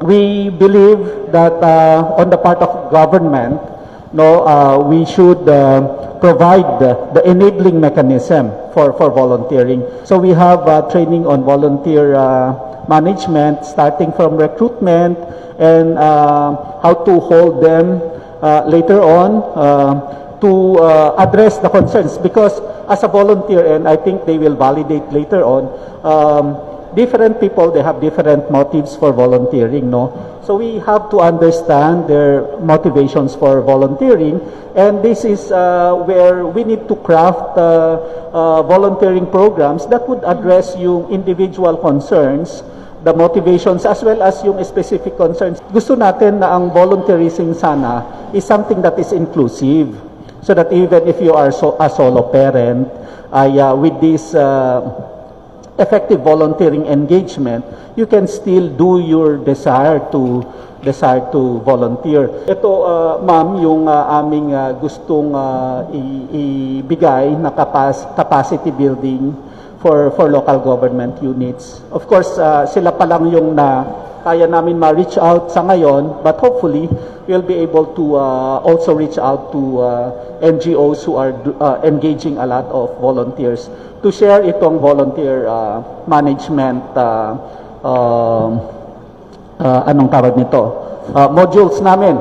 we believe that on the part of government, we should provide the enabling mechanism for volunteering. So we have training on volunteer management, starting from recruitment and how to hold them later on to address the concerns. Because as a volunteer, and I think they will validate later on, different people, they have different motives for volunteering, no? So we have to understand their motivations for volunteering, and this is where we need to craft volunteering programs that would address yung individual concerns, the motivations, as well as yung specific concerns. Gusto natin na ang volunteerism sana is something that is inclusive, so that even if you are a solo parent, with this effective volunteering engagement, you can still do your desire to volunteer. Ito, ma'am, yung aming gustong ibigay na capacity building for local government units. Of course, sila pa lang yung kaya namin ma-reach out sa ngayon, but hopefully we'll be able to also reach out to NGOs who are engaging a lot of volunteers to share itong volunteer management anong tawag nito? Modules namin.